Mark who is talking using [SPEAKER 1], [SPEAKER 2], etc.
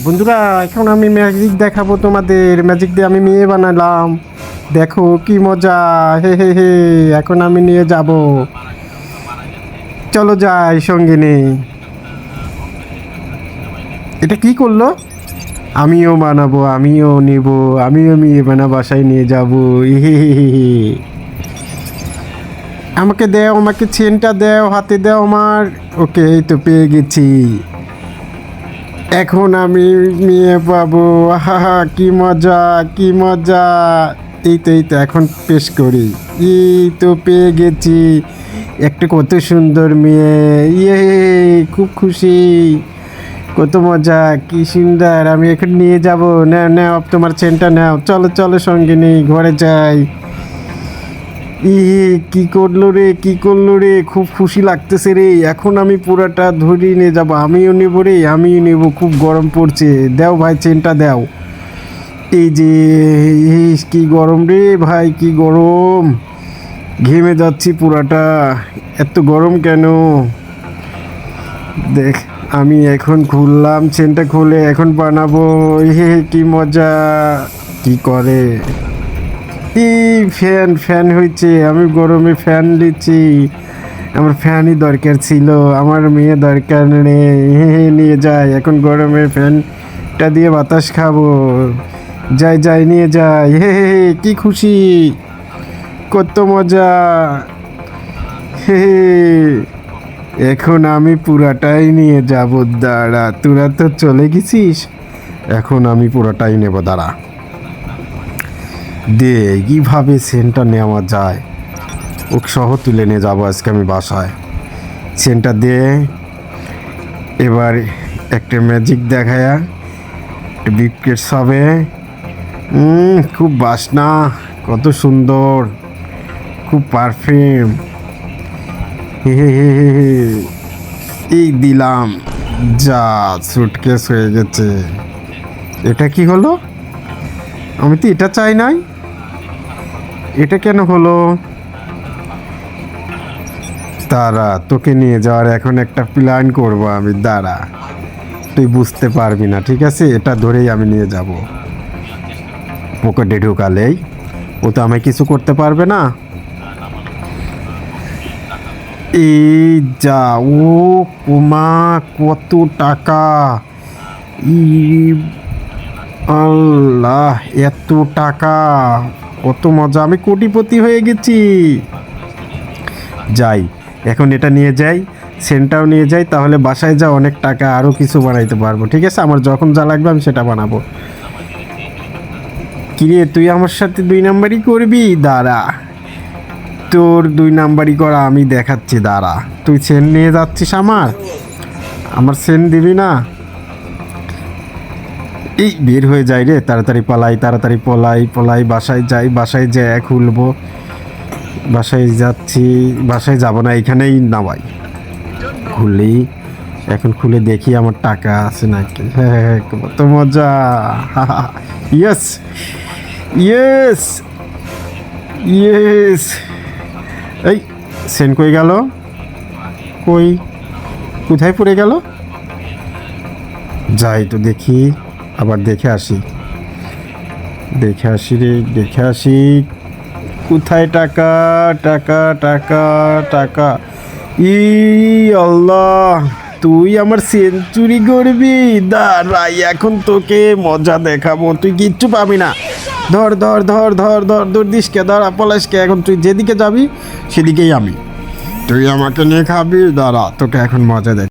[SPEAKER 1] বন্ধুরা, এখন আমি ম্যাজিক দেখাবো তোমাদের। ম্যাজিক দিয়ে আমি মেয়ে বানালাম, দেখো কি মজা। হে হে হে, এখন আমি নিয়ে যাব, চলো যাই সঙ্গে নেই। এটা কি করলো? আমিও বানাবো, আমিও নেব, আমিও মেয়ে বাসায় নিয়ে যাবো। হে হে হে হে। আমাকে দাও, আমাকে চেনটা দাও, হাতে দাও আমার। ওকে, এই তো পেয়ে গেছি। এখন আমি মেয়ে পাবো। আহা, কি মজা, কি মজা। এই তো এখন পেশ করি। এই তো পেয়ে গেছি একটা কত সুন্দর মেয়ে। ইয়ে, খুব খুশি, কত মজা, কি সুন্দর। আমি এখন নিয়ে যাব। নাও নাও, তোমার চেনটা নাও। চলো চলো সঙ্গে নেই, ঘরে যাই। ই, কি করলো রে, কি করলো রে, খুব খুশি লাগতেছে রে। এখন আমি পুরাটা ধরিয়ে নিয়ে যাবো। আমিও নেব রে, আমিও নেব। খুব গরম পড়ছে, দাও ভাই চেনটা দাও। এই যে, কি গরম রে ভাই, কি গরম, ঘেমে যাচ্ছি পুরাটা। এত গরম কেন? দেখ, আমি এখন খুললাম চেনটা, খুলে এখন বানাবো। হে, কি মজা। কি করে? এই ফ্যান, ফ্যান হয়েছে। আমি গরমে ফ্যান নিচ্ছি। আমার ফ্যানই দরকার ছিল, আমার মেয়ে দরকার নেই। নিয়ে যাই এখন, গরমের ফ্যানটা দিয়ে বাতাস খাবো। যাই যাই, নিয়ে যাই। হে হে হে, কি খুশি, কত মজা। হে, এখন আমি পুরাটাই নিয়ে যাব। দাঁড়া, তোরা তো চলে গেছিস, এখন আমি পুরাটাই নেব। দাঁড়া, দে কীভাবে সেন্টটা নেওয়া যায়, ওকে সহ তুলে নিয়ে যাবো আজকে আমি বাসায়। সেন্টটা দে। এবার একটা ম্যাজিক দেখায়া একটা বিস্কিট হবে। খুব বাসনা, কত সুন্দর, খুব পারফিউম। হে হে হে হে হে। এই দিলাম, যা সুটকেস হয়ে গেছে। এটা কি হলো? আমি তো এটা চাই নাই, এটা কেন হলো? দাঁড়া, তোকে নিয়ে যাওয়ার এখন একটা প্ল্যান করব আমি। দাঁড়া, তুই বুঝতে পারবি না, ঠিক আছে? এটা ধরেই আমি নিয়ে যাব। পকেটে ঢুকালেই ও তো আমায় কিছু করতে পারবে না। এই যা, ও কুমা, কত টাকা! ই আল্লাহ, এত টাকা, কত মজা, আমি কোটিপতি হয়ে গেছি। যাই, এখন এটা নিয়ে যাই, সেন্টটাও নিয়ে যাই, তাহলে বাসায় যা অনেক টাকা, আরও কিছু বানাইতে পারবো। ঠিক আছে, আমার যখন যা লাগবে আমি সেটা বানাবো। কিরে, তুই আমার সাথে দুই নাম্বারই করবি? দাঁড়া, তোর দুই নাম্বারই করা আমি দেখাচ্ছি। দাঁড়া, তুই সেন নিয়ে যাচ্ছিস আমার, আমার সেন দিবি না? এই বের হয়ে যাই রে, তাড়াতাড়ি পালাই, তাড়াতাড়ি পলাই পলাই, বাসায় যাই, বাসায় যাই খুলবো। বাসায় যাচ্ছি, বাসায় যাব না, এখানেই নামাই। খুলি, এখন খুলে দেখি আমার টাকা আছে নাকি। হ্যাঁ, কত মজা। Yes, yes, yes. এই সেন কই গেল? কই, কোথায় পড়ে গেল? যাই তো দেখি, আবার দেখে আসি, দেখে আসি রে, দেখে আসি। কোথায় টাকা, টাকা, টাকা, টাকা? ই আল্লাহ, তুই আমার সেঞ্চুরি করবি? দাঁড়াই, এখন তোকে মজা দেখাবো, তুই কিচ্ছু পাবি না। ধর ধর ধর ধর ধর, দৌড় কে, দাঁড়া, পলাশকে। এখন তুই যেদিকে যাবি সেদিকেই আমি, তুই আমাকে নিয়ে খাবি। দাঁড়া, তোকে এখন মজা দেখ।